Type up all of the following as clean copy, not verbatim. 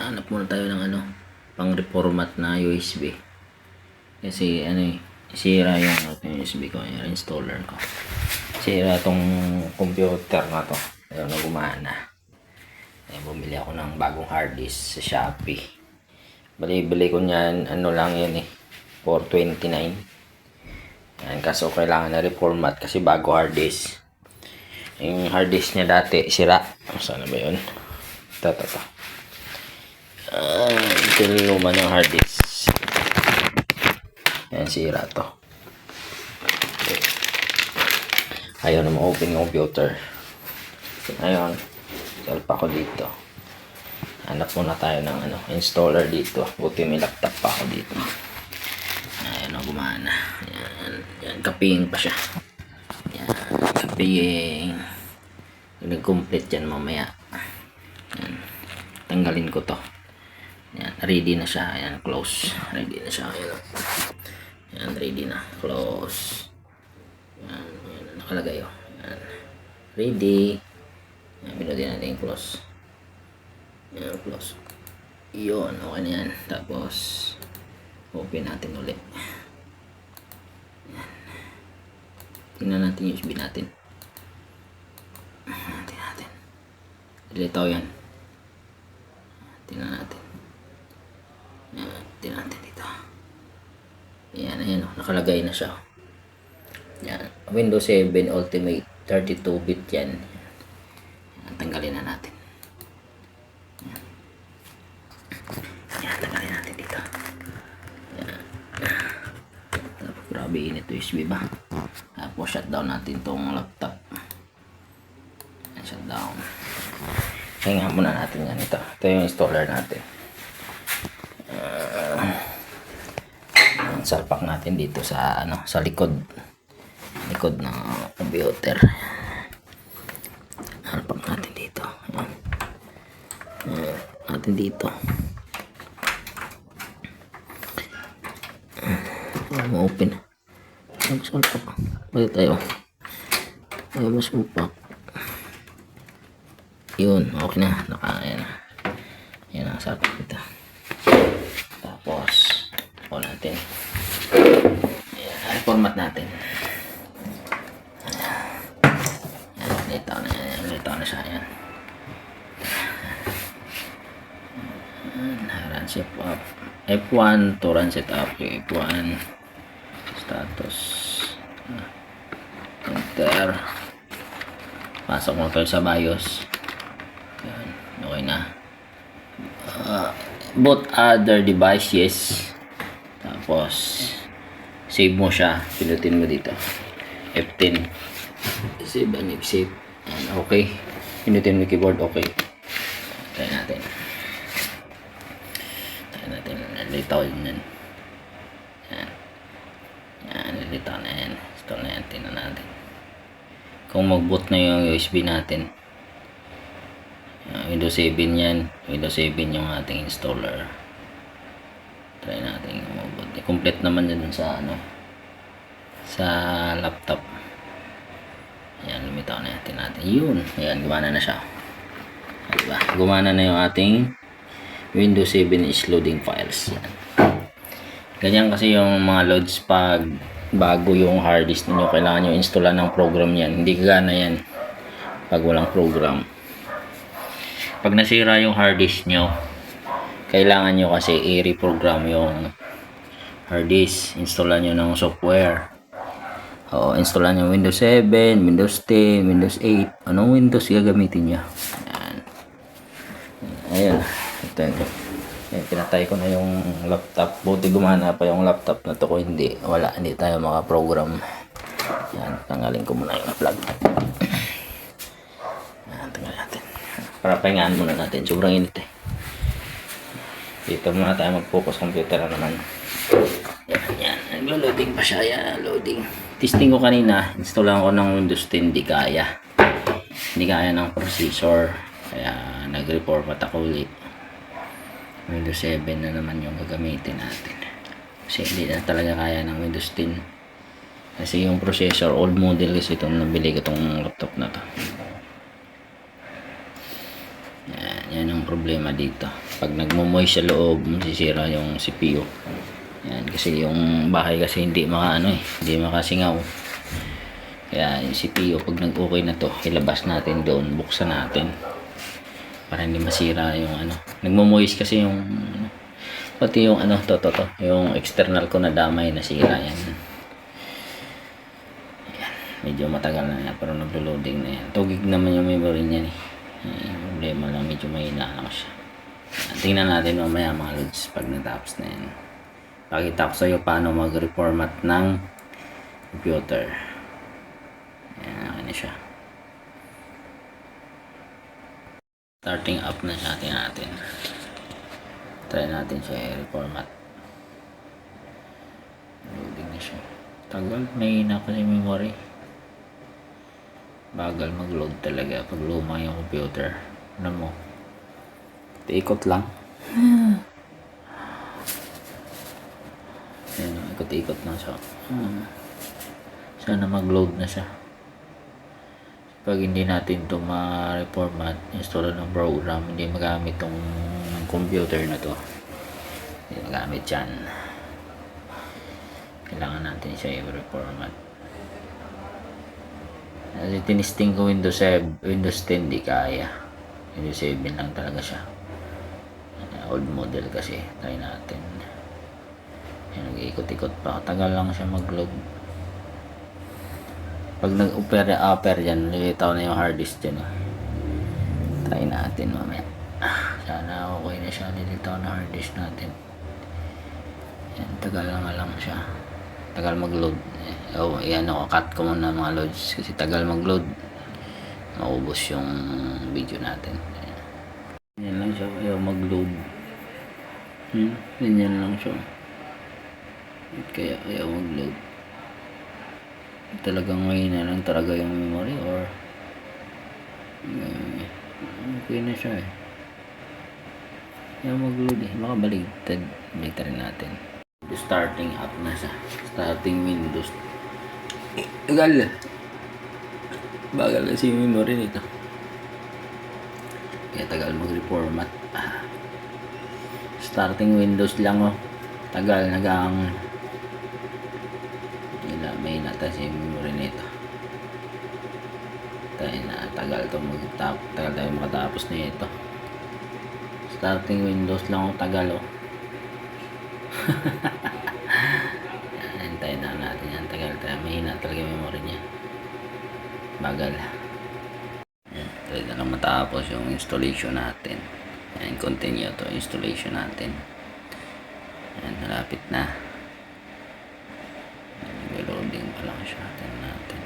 hanap muna tayo ng ano, pang reformat na USB. Kasi ano eh, sira yung USB ko, yung installer ko. Sira tong computer na to. Ayaw na gumana. Kaya bumili ako ng bagong hard disk sa Shopee. Bali ko niyan, ano lang yan eh, $429. Yan, kaso kailangan na reformat kasi bago hard disk. Yung hard disk niya dati, sira. Sana ba yun? Ito. Ito yung luma ng hard disk. Yan, sira to. Okay. Ayaw na ma-open yung computer. Ayun, salpa ko dito. Hanap muna tayo ng ano, installer dito. Buti may laptop pa ako dito. Ayun, gumana. Yan, kaping pa siya. Yan, kaping. Nag-complete yan mamaya. Yan, tanggalin ko to. Yan, ready na siya. Yan, close. Ready na siya. Yan, ready na. Close. Yan, nakalagay oh. Yan, ready. Yan, pinutin natin yung close. Yan, close. Yun, okay na yan. Tapos, open natin ulit. Yan. Tingnan natin yung USB natin. Tingnan natin. Dilitaw yan. Tingnan natin. Yan, tingnan natin dito. Yan, ayan o. Nakalagay na siya. Yan. Windows 7 Ultimate 32-bit yan. Yan. Tanggalin na natin. Yan, tanggalin natin dito. Yan. Tapos, grabe init to USB ba? Tapos, shutdown natin tong laptop. Yan, shutdown. Kaya muna natin yan. Ito yung installer natin. Salpak natin dito sa ano, sa likod ng computer. Salpak natin dito. Natin dito. Ma-open. Salpak. Balik tayo. Mas umpak. Yun, okay na. Ayan na. Ayan na, salpak dito. Tapos, on natin. Ayan, format natin. Ayan, litaw na siya. Ayan. Run set up. F1 to run set up. F1. Status. Enter. Pasok mo tayo sa BIOS. Ayan, okay na. Boot other device, yes. Tapos save mo siya, pinutin mo dito F10, save and exit. Okay, pinutin mo keyboard, okay. Try natin litaw yan. Yan, litaw na yan. Install na yan, tingnan natin kung mag-boot na yung USB natin. Windows 7 yan. Windows 7 yung ating installer. Try natin yung mag-boot. Complete naman yan sa ano, sa laptop. Ayan, lumitaw na natin. Yun. Ayan, gumana na siya. Diba? Gumana na yung ating Windows 7 is loading files. Yan. Ganyan kasi yung mga loads pag bago yung hard disk niyo, kailangan nyo installan ng program yan. Hindi gagana yan pag walang program. Pag nasira yung hard disk nyo, kailangan nyo kasi i-reprogram yung hard disk. Installan nyo ng software. Installan nyo Windows 7, Windows 10, Windows 8. Anong Windows gagamitin nyo? Ayan. Ito. Ayan, pinatay ko na yung laptop. Buti gumana pa yung laptop na to. Kung hindi, hindi tayo makaprogram. Yan, tanggalin ko muna yung plug. Yan, tanggalin natin. Para pahingaan muna natin. Sobrang init eh. Dito muna tayo mag-focus computer na naman. Yan. Naglo-loading pa siya. Yan, loading. Testing ko kanina. Installan ko ng Windows 10. Hindi kaya. Hindi kaya ng processor. Kaya nag-reformat ako ulit. Windows 7 na naman yung gagamitin natin. Kasi hindi na talaga kaya ng Windows 10. Kasi yung processor, old model kasi itong nabili ko itong laptop na to. Yan ang ang problema dito. Pag nagmo-moist sa loob, masisira yung CPU. Yan, kasi yung bahay kasi hindi hindi makasingaw. Kaya yung CPU, pag nag-okay na to, ilabas natin doon, buksan natin. Para hindi masira yung Nagmo-moist kasi yung pati yung yung external ko na damay, nasira yan. Medyo matagal na yan, pero naglo-loading na yan. Tugig naman yung memory niya problema lang, medyo mahina lang siya. Tingnan natin mamaya mga lods pag natapos na yan. Pakita ko sa iyo paano mag-reformat ng computer. Ayan, okay na siya. Starting up na siya, tingnan natin. Try natin siya i-reformat. Loading na siya. Tagal, mahina kasi memory. Bagal mag-load talaga pag luma yung computer. Ano mo? Ikot lang. Ayan, ikot-ikot lang siya. Sana mag-load na siya. Pag hindi natin ito ma-reformat, install ng program, hindi magamit tong computer na to. Hindi magamit yan. Kailangan natin siya i-reformat. Kasi tinisting ko Windows 10, di kaya. Windows 7 lang talaga siya. Old model kasi. Try natin. Yan, nag-ikot-ikot pa. Tagal lang siya mag-load. Pag nag-upper yan, nilitaw na yung hard disk dyan. Try natin mamaya. Sana okay na siya. Nilitaw na hard disk natin. Yan, tagal lang siya. Tagal mag-load. Yan ako, cut ko muna mga loads kasi tagal mag-load. Maubos yung video natin. Yan lang siya, ayaw mag-load. Ganyan lang siya. Kaya ayaw mag-load. Talagang mahina lang talaga yung memory or okay na siya eh. Ayaw mag-load eh. Baka baligtad rin natin. Starting up na siya. Starting Windows. Tagal. Bagal kasi yung memory nito. Kaya tagal mag-reformat. Starting Windows lang tagal nagang may natas yung memory nito. Tagal tayo makatapos nito. Starting Windows lang tagal Hintayin na natin yan. Tagal. Mahina talaga yung memory niya. Bagal. Tayo na lang matapos yung installation natin. And continue to installation natin. Ayan, malapit na. Loading pa lang siya. Tingnan natin.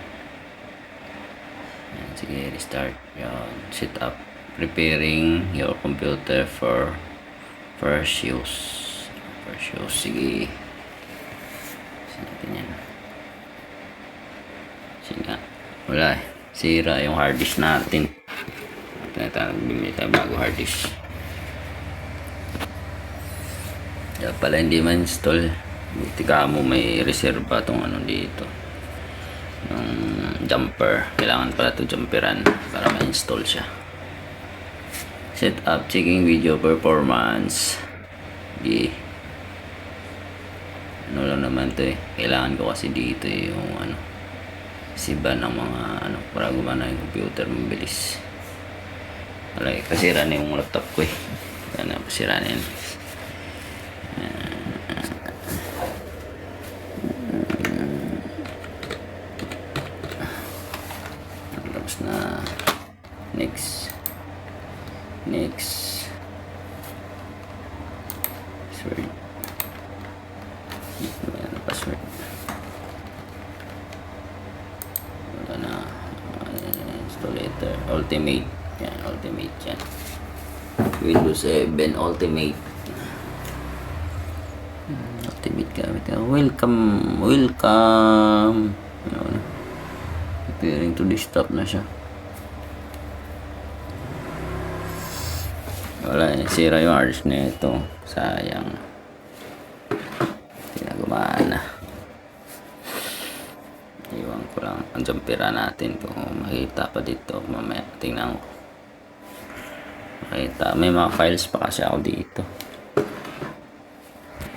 Ayan, sige, restart. Yun, set up. Preparing your computer for first use. Sige. Natin yan. Sige nga. Wala sira yung hard disk natin. Bimili tayo bago hard disk. Kaya pala hindi ma-install. Buti ka mo may reserva tong dito. Yung jumper. Kailangan pala ito jumperan para ma-install siya. Set up, checking video performance. Sige. Lang naman to kailangan ko kasi dito yung siba ng mga para gumana yung computer mabilis. Wala kasira na yung laptop ko pasira na yan. Tapos na next password. Wala na. Installator. Ultimate. Yan. Ultimate yan. Windows 7 Ultimate. Ultimate gamit. Welcome. Preparing to desktop na siya. Wala. Sira yung hard disk na ito. Sayang. Gumana. Iwan ko lang ang jumpera natin kung makita pa dito mamaya. Tingnan ko Makita. May mga files pa kasi ako dito.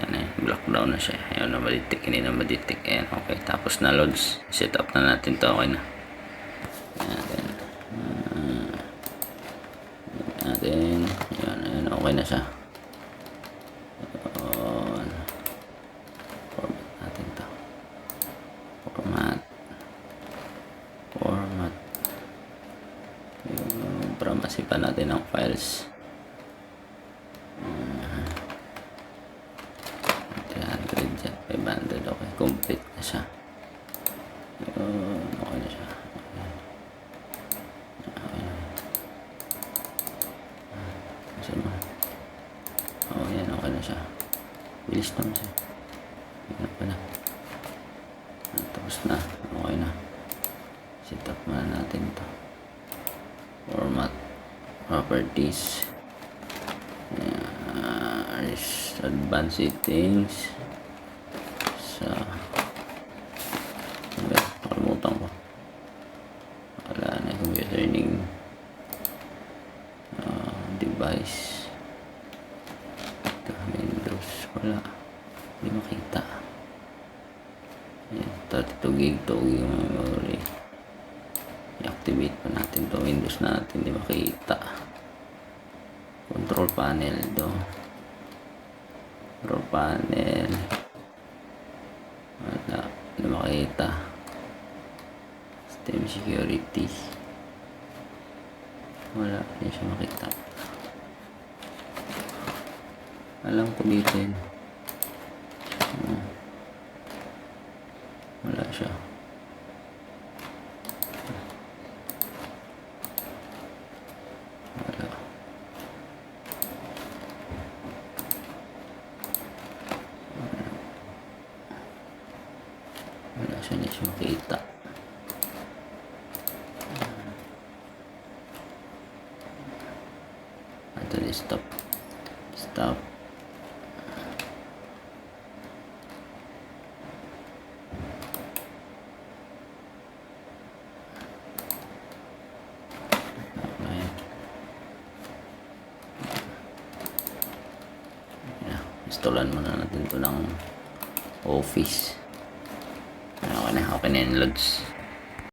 Yan eh. Block down na siya. Ayun na maditik. Hindi na maditik. Ayan. Okay. Tapos na loads. Set up na natin to. Okay na. Ayan. Ayan. Ayan. Okay na siya. Format natin to. Format. Para masipan natin ang files. 300 dyan. 500. Okay. Complete na siya. Okay na siya. Oh, yan, okay na siya. Bilis naman siya. Yan pa na. Tapos na. Okay na. Set up muna natin ito. Format. Properties. Advanced settings. Nakalimutan ko. Wala na. Computer learning. Device. Windows. Wala. Hindi makita. Ayan, 32 gig to memory. I-activate pa natin to. Windows natin. Hindi makita. Control panel to. Control panel. Wala. Hindi makita. System security. Wala. Hindi siya makita. Alam ko dito yun. Wala siya. Wala. Wala siya, hindi siya makita. Ito, stop. Stop. Installan muna natin ito ng Office. Okay na yung loads.